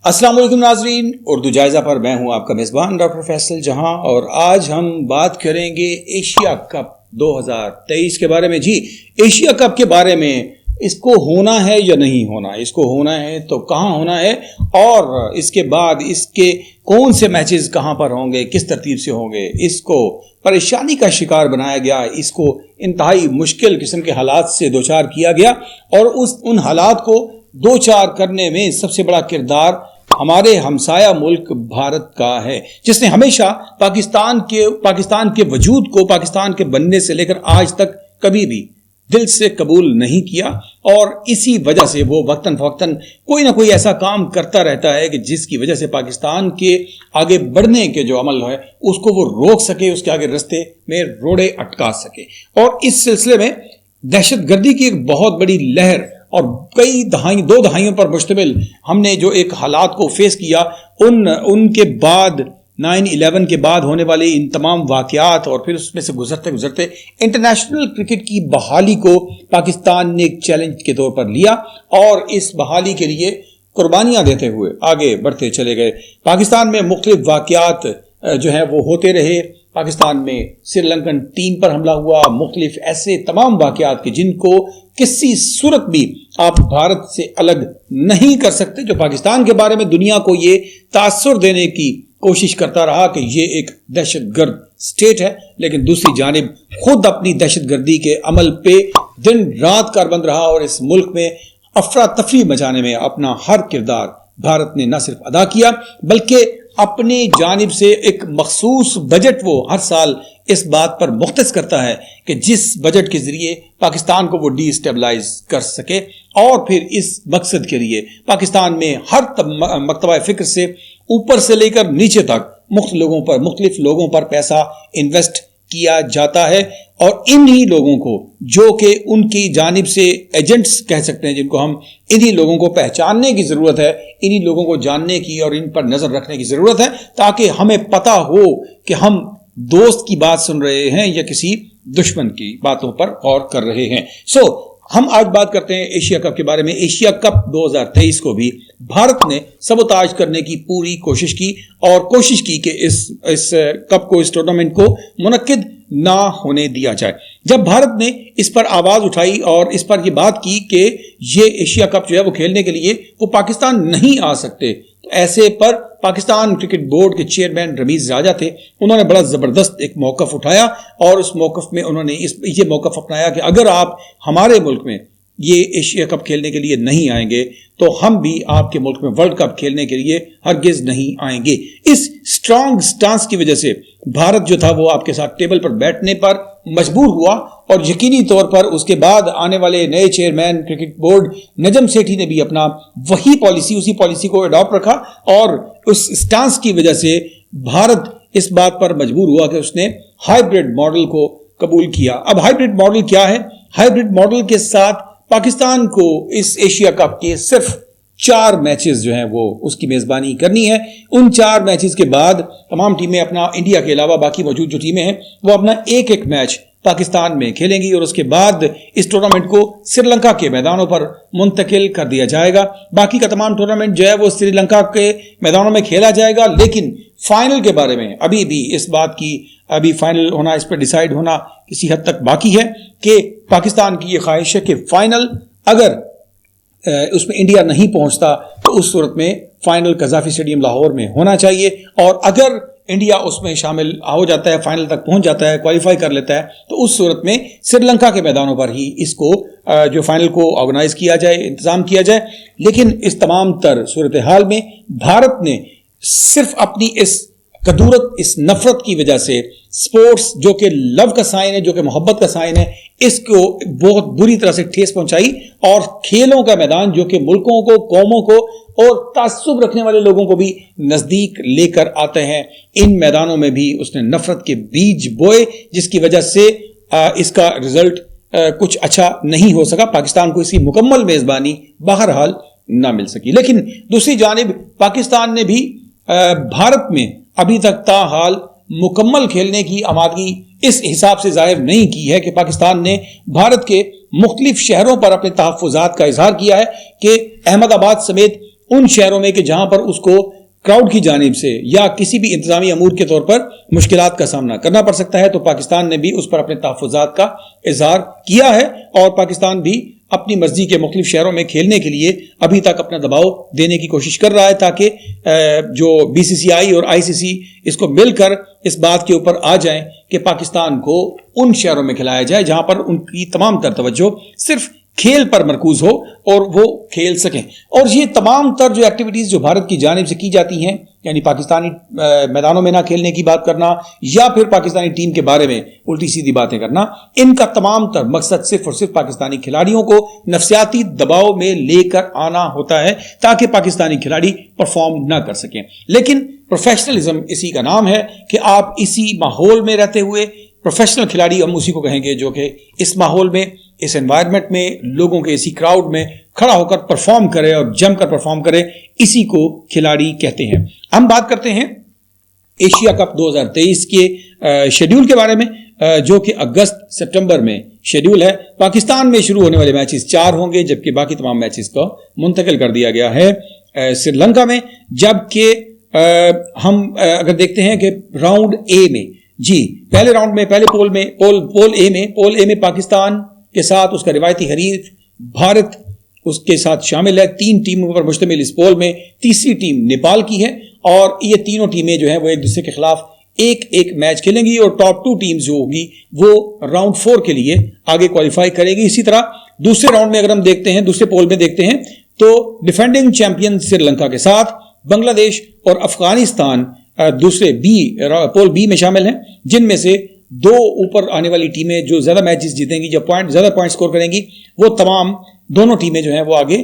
السلام علیکم ناظرین، اردو جائزہ پر میں ہوں آپ کا میزبان ڈاکٹر فیصل جہاں، اور آج ہم بات کریں گے ایشیا کپ 2023 کے بارے میں۔ جی، ایشیا کپ کے بارے میں، اس کو ہونا ہے یا نہیں ہونا، اس کو ہونا ہے تو کہاں ہونا ہے، اور اس کے بعد اس کے کون سے میچز کہاں پر ہوں گے، کس ترتیب سے ہوں گے۔ اس کو پریشانی کا شکار بنایا گیا، اس کو انتہائی مشکل قسم کے حالات سے دوچار کیا گیا، اور ان حالات کو دو چار کرنے میں سب سے بڑا کردار ہمارے ہمسایہ ملک بھارت کا ہے، جس نے ہمیشہ پاکستان کے وجود کو، پاکستان کے بننے سے لے کر آج تک کبھی بھی دل سے قبول نہیں کیا، اور اسی وجہ سے وہ وقتاً فوقتاً کوئی نہ کوئی ایسا کام کرتا رہتا ہے کہ جس کی وجہ سے پاکستان کے آگے بڑھنے کے جو عمل ہے اس کو وہ روک سکے، اس کے آگے رستے میں روڑے اٹکا سکے۔ اور اس سلسلے میں دہشت گردی کی ایک بہت بڑی لہر اور کئی دو دہائیوں پر مشتمل ہم نے جو ایک حالات کو فیس کیا، ان کے بعد 9/11 کے بعد ہونے والے ان تمام واقعات، اور پھر اس میں سے گزرتے انٹرنیشنل کرکٹ کی بحالی کو پاکستان نے ایک چیلنج کے طور پر لیا، اور اس بحالی کے لیے قربانیاں دیتے ہوئے آگے بڑھتے چلے گئے۔ پاکستان میں مختلف واقعات جو ہیں وہ ہوتے رہے۔ پاکستان میں سری لنکن ٹیم پر حملہ ہوا، مختلف ایسے تمام واقعات کے جن کو کسی صورت بھی آپ بھارت سے الگ نہیں کر سکتے، جو پاکستان کے بارے میں دنیا کو یہ تاثر دینے کی کوشش کرتا رہا کہ یہ ایک دہشت گرد اسٹیٹ ہے، لیکن دوسری جانب خود اپنی دہشت گردی کے عمل پہ دن رات کاربند رہا، اور اس ملک میں افراتفری مچانے میں اپنا ہر کردار بھارت نے نہ صرف ادا کیا بلکہ اپنی جانب سے ایک مخصوص بجٹ وہ ہر سال اس بات پر مختص کرتا ہے کہ جس بجٹ کے ذریعے پاکستان کو وہ ڈی اسٹیبلائز کر سکے، اور پھر اس مقصد کے لیے پاکستان میں ہر مکتبہ فکر سے اوپر سے لے کر نیچے تک مختلف لوگوں پر پیسہ انویسٹ کیا جاتا ہے، اور انہی لوگوں کو جو کہ ان کی جانب سے ایجنٹس کہہ سکتے ہیں، جن کو ہم انہی لوگوں کو پہچاننے کی ضرورت ہے، انہی لوگوں کو جاننے کی اور ان پر نظر رکھنے کی ضرورت ہے، تاکہ ہمیں پتہ ہو کہ ہم دوست کی بات سن رہے ہیں یا کسی دشمن کی باتوں پر غور کر رہے ہیں۔ ہم آج بات کرتے ہیں ایشیا کپ کے بارے میں۔ ایشیا کپ 2023 کو بھی بھارت نے سبوتاژ کرنے کی پوری کوشش کی، اور کوشش کی کہ اس کپ کو، اس ٹورنامنٹ کو منعقد نہ ہونے دیا جائے۔ جب بھارت نے اس پر آواز اٹھائی اور اس پر یہ بات کی کہ یہ ایشیا کپ جو ہے وہ کھیلنے کے لیے وہ پاکستان نہیں آ سکتے، تو ایسے پر پاکستان کرکٹ بورڈ کے چیئرمین رمیز راجہ تھے، انہوں نے بڑا زبردست ایک موقف اٹھایا، اور اس موقف میں انہوں نے یہ موقف اپنایا کہ اگر آپ ہمارے ملک میں یہ ایشیا کپ کھیلنے کے لیے نہیں آئیں گے تو ہم بھی آپ کے ملک میں ورلڈ کپ کھیلنے کے لیے ہرگز نہیں آئیں گے۔ اس سٹرانگ سٹانس کی وجہ سے بھارت جو تھا وہ آپ کے ساتھ ٹیبل پر بیٹھنے پر مجبور ہوا، اور یقینی طور پر اس کے بعد آنے والے نئے chairman cricket board Najam Sethi نے بھی اپنا اسی پالیسی کو اڈاپٹ رکھا، اور اس سٹانس کی وجہ سے بھارت اس بات پر مجبور ہوا کہ اس نے ہائیبرڈ ماڈل کو قبول کیا۔ اب ہائیبرڈ ماڈل کیا ہے؟ ہائیبرڈ ماڈل کے ساتھ پاکستان کو اس ایشیا کپ کے صرف 4 میچز جو ہیں وہ اس کی میزبانی کرنی ہے۔ ان 4 میچز کے بعد تمام ٹیمیں اپنا، انڈیا کے علاوہ باقی موجود جو ٹیمیں ہیں وہ اپنا ایک میچ پاکستان میں کھیلیں گی، اور اس کے بعد اس ٹورنامنٹ کو سری لنکا کے میدانوں پر منتقل کر دیا جائے گا۔ باقی کا تمام ٹورنامنٹ جو ہے وہ سری لنکا کے میدانوں میں کھیلا جائے گا، لیکن فائنل کے بارے میں ابھی بھی اس بات کی فائنل ہونا، اس پر ڈیسائیڈ ہونا کسی حد تک باقی ہے کہ پاکستان کی یہ خواہش ہے کہ فائنل اگر اس میں انڈیا نہیں پہنچتا تو اس صورت میں فائنل قذافی اسٹیڈیم لاہور میں ہونا چاہیے، اور اگر انڈیا اس میں شامل ہو جاتا ہے، فائنل تک پہنچ جاتا ہے، کوالیفائی کر لیتا ہے، تو اس صورت میں سری لنکا کے میدانوں پر ہی اس کو جو فائنل کو آرگنائز کیا جائے، انتظام کیا جائے۔ لیکن اس تمام تر صورتحال میں بھارت نے صرف اپنی اس کدورت، اس نفرت کی وجہ سے سپورٹس جو کہ لو کا سائن ہے، جو کہ محبت کا سائن ہے، اس کو بہت بری طرح سے ٹھیس پہنچائی، اور کھیلوں کا میدان جو کہ ملکوں کو، قوموں کو اور تعصب رکھنے والے لوگوں کو بھی نزدیک لے کر آتے ہیں، ان میدانوں میں بھی اس نے نفرت کے بیج بوئے، جس کی وجہ سے اس کا رزلٹ کچھ اچھا نہیں ہو سکا۔ پاکستان کو اس کی مکمل میزبانی بہرحال نہ مل سکی۔ لیکن دوسری جانب پاکستان نے بھی بھارت میں ابھی تک تاحال مکمل کھیلنے کی آمادگی اس حساب سے ظاہر نہیں کی ہے کہ پاکستان نے بھارت کے مختلف شہروں پر اپنے تحفظات کا اظہار کیا ہے کہ احمد آباد سمیت ان شہروں میں کہ جہاں پر اس کو کراؤڈ کی جانب سے یا کسی بھی انتظامی امور کے طور پر مشکلات کا سامنا کرنا پڑ سکتا ہے، تو پاکستان نے بھی اس پر اپنے تحفظات کا اظہار کیا ہے، اور پاکستان بھی اپنی مرضی کے مختلف شہروں میں کھیلنے کے لیے ابھی تک اپنا دباؤ دینے کی کوشش کر رہا ہے، تاکہ جو بی سی سی آئی اور آئی سی سی اس کو مل کر اس بات کے اوپر آ جائیں کہ پاکستان کو ان شہروں میں کھلایا جائے جہاں پر ان کی تمام تر توجہ صرف کھیل پر مرکوز ہو اور وہ کھیل سکیں۔ اور یہ تمام تر جو ایکٹیویٹیز جو بھارت کی جانب سے کی جاتی ہیں، یعنی پاکستانی میدانوں میں نہ کھیلنے کی بات کرنا یا پھر پاکستانی ٹیم کے بارے میں الٹی سیدھی باتیں کرنا، ان کا تمام تر مقصد صرف اور صرف پاکستانی کھلاڑیوں کو نفسیاتی دباؤ میں لے کر آنا ہوتا ہے تاکہ پاکستانی کھلاڑی پرفارم نہ کر سکیں۔ لیکن پروفیشنلزم اسی کا نام ہے کہ آپ اسی ماحول میں رہتے ہوئے پروفیشنل کھلاڑی، ہم اسی کو کہیں گے، جو کہ اس ماحول میں، اس انوائرمنٹ میں، لوگوں کے اسی کراؤڈ میں کھڑا ہو کر پرفارم کرے اور جم کر پرفارم کرے، اسی کو کھلاڑی کہتے ہیں۔ ہم بات کرتے ہیں ایشیا کپ 2023 کے شیڈیول کے بارے میں، جو کہ اگست سپٹمبر میں شیڈیول ہے۔ پاکستان میں شروع ہونے والے میچز 4 ہوں گے، جبکہ باقی تمام میچز کو منتقل کر دیا گیا ہے سری لنکا میں۔ جبکہ ہم اگر دیکھتے ہیں کہ راؤنڈ اے میں، پہلے راؤنڈ میں، پہلے پول اے میں پاکستان کے ساتھ اس کا روایتی حریف بھارت اس کے ساتھ شامل ہے۔ 3 ٹیموں پر مشتمل اس پول میں تیسری ٹیم نیپال کی ہے، اور یہ تینوں ٹیمیں جو ہیں وہ ایک دوسرے کے خلاف ایک میچ کھیلیں گی، اور ٹاپ 2 ٹیمز جو ہوگی وہ راؤنڈ 4 کے لیے آگے کوالیفائی کرے گی۔ اسی طرح دوسرے راؤنڈ میں اگر ہم دیکھتے ہیں، دوسرے پول میں دیکھتے ہیں، تو ڈیفینڈنگ چیمپئن سری لنکا کے ساتھ بنگلہ دیش اور افغانستان دوسرے پول بی میں شامل ہیں، جن میں سے 2 اوپر آنے والی ٹیمیں جو زیادہ میچز جیتیں گی، جو زیادہ پوائنٹ سکور کریں گی، وہ تمام دونوں ٹیمیں جو ہیں وہ آگے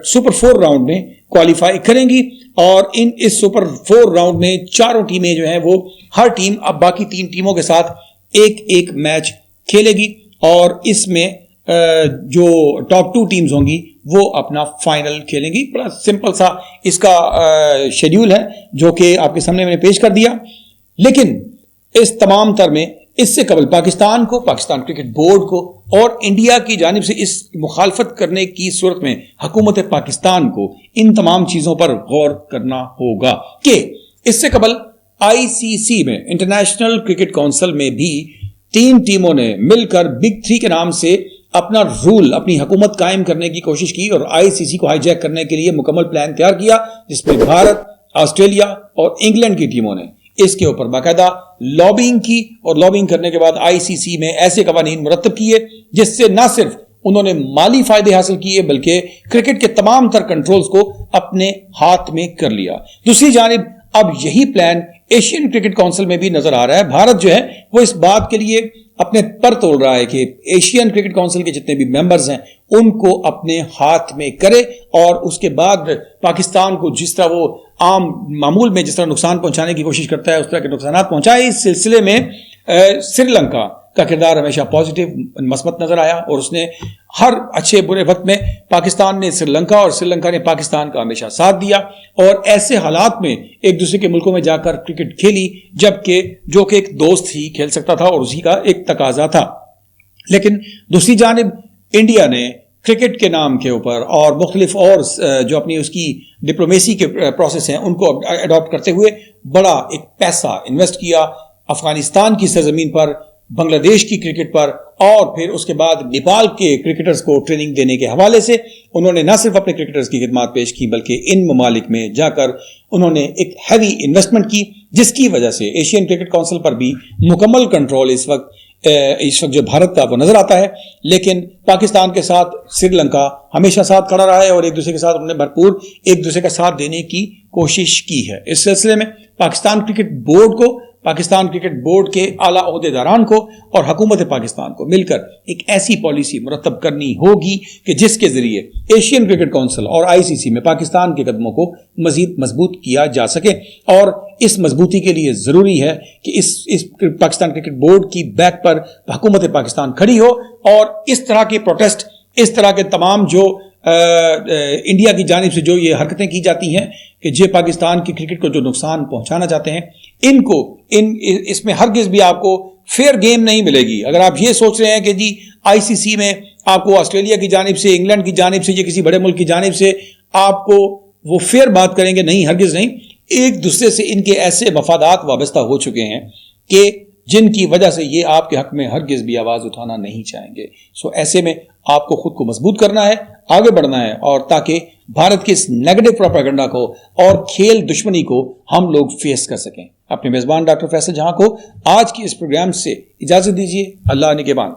سپر 4 راؤنڈ میں کوالیفائی کریں گی۔ اور اس سپر 4 راؤنڈ میں 4 ٹیمیں جو ہیں وہ ہر ٹیم اب باقی 3 ٹیموں کے ساتھ ایک میچ کھیلے گی، اور اس میں جو ٹاپ 2 ٹیمز ہوں گی وہ اپنا فائنل کھیلیں گی۔ بڑا سمپل سا اس کا شیڈیول ہے جو کہ آپ کے سامنے میں نے پیش کر دیا۔ لیکن اس تمام تر میں اس سے قبل پاکستان کرکٹ بورڈ کو اور انڈیا کی جانب سے اس مخالفت کرنے کی صورت میں حکومت پاکستان کو ان تمام چیزوں پر غور کرنا ہوگا کہ اس سے قبل آئی سی سی میں، انٹرنیشنل کرکٹ کونسل میں بھی 3 ٹیموں نے مل کر بگ 3 کے نام سے اپنا رول، اپنی حکومت قائم کرنے کی کوشش کی، اور آئی سی سی کو ہائی جیک کرنے کے لیے مکمل پلان تیار کیا، جس میں بھارت، آسٹریلیا اور انگلینڈ کی ٹیموں نے اس کے اوپر باقاعدہ لابنگ کی، اور لابنگ کرنے کے بعد آئی سی سی میں ایسے قوانین مرتب کیے جس سے نہ صرف انہوں نے مالی فائدے حاصل کیے بلکہ کرکٹ کے تمام تر کنٹرولز کو اپنے ہاتھ میں کر لیا۔ دوسری جانب اب یہی پلان ایشین کرکٹ کونسل میں بھی نظر آ رہا ہے۔ بھارت جو ہے وہ اس بات کے لیے اپنے پر تول رہا ہے کہ ایشین کرکٹ کونسل کے جتنے بھی ممبرز ہیں ان کو اپنے ہاتھ میں کرے، اور اس کے بعد پاکستان کو جس طرح وہ عام معمول میں جس طرح نقصان پہنچانے کی کوشش کرتا ہے اس طرح کے نقصانات پہنچائے۔ اس سلسلے میں سری لنکا کا کردار ہمیشہ پازیٹیو مثبت نظر آیا، اور اس نے ہر اچھے برے وقت میں پاکستان نے سری لنکا اور سری لنکا نے پاکستان کا ہمیشہ ساتھ دیا، اور ایسے حالات میں ایک دوسرے کے ملکوں میں جا کر کرکٹ کھیلی جبکہ جو کہ ایک دوست ہی کھیل سکتا تھا اور اسی کا ایک تقاضا تھا۔ لیکن دوسری جانب انڈیا نے کرکٹ کے نام کے اوپر اور مختلف اور جو اپنی اس کی ڈپلومیسی کے پروسیس ہیں ان کو اڈاپٹ کرتے ہوئے بڑا ایک پیسہ انویسٹ کیا افغانستان کی سرزمین پر، بنگلہ دیش کی کرکٹ پر، اور پھر اس کے بعد نیپال کے کرکٹرز کو ٹریننگ دینے کے حوالے سے انہوں نے نہ صرف اپنے کرکٹرز کی خدمات پیش کی بلکہ ان ممالک میں جا کر انہوں نے ایک ہیوی انویسٹمنٹ کی، جس کی وجہ سے ایشین کرکٹ کونسل پر بھی مکمل کنٹرول اس وقت جو بھارت کا وہ نظر آتا ہے۔ لیکن پاکستان کے ساتھ سری لنکا ہمیشہ ساتھ کھڑا رہا ہے، اور ایک دوسرے کے ساتھ انہوں نے بھرپور ایک دوسرے کا ساتھ دینے کی کوشش کی ہے۔ اس سلسلے میں پاکستان کرکٹ بورڈ کے اعلیٰ عہدیداران کو اور حکومت پاکستان کو مل کر ایک ایسی پالیسی مرتب کرنی ہوگی کہ جس کے ذریعے ایشین کرکٹ کونسل اور آئی سی سی میں پاکستان کے قدموں کو مزید مضبوط کیا جا سکے، اور اس مضبوطی کے لیے ضروری ہے کہ اس پاکستان کرکٹ بورڈ کی بیک پر حکومت پاکستان کھڑی ہو، اور اس طرح کے پروٹیسٹ، اس طرح کے تمام جو انڈیا کی جانب سے جو یہ حرکتیں کی جاتی ہیں کہ جو پاکستان کی کرکٹ کو جو نقصان پہنچانا چاہتے ہیں، اس میں ہرگز بھی آپ کو فیئر گیم نہیں ملے گی۔ اگر آپ یہ سوچ رہے ہیں کہ جی آئی سی سی میں آپ کو آسٹریلیا کی جانب سے، انگلینڈ کی جانب سے یا کسی بڑے ملک کی جانب سے آپ کو وہ فیئر بات کریں گے، نہیں ہرگز نہیں. ایک دوسرے سے ان کے ایسے مفادات وابستہ ہو چکے ہیں کہ جن کی وجہ سے یہ آپ کے حق میں ہرگز بھی آواز اٹھانا نہیں چاہیں گے. سو ایسے میں آپ کو خود کو مضبوط کرنا ہے، آگے بڑھنا ہے، اور تاکہ بھارت کے اس نیگیٹو پروپیگنڈا کو اور کھیل دشمنی کو ہم لوگ فیس کر سکیں. اپنے میزبان ڈاکٹر فیصل جہاں کو آج کی اس پروگرام سے اجازت دیجیے. اللہ نگہبان.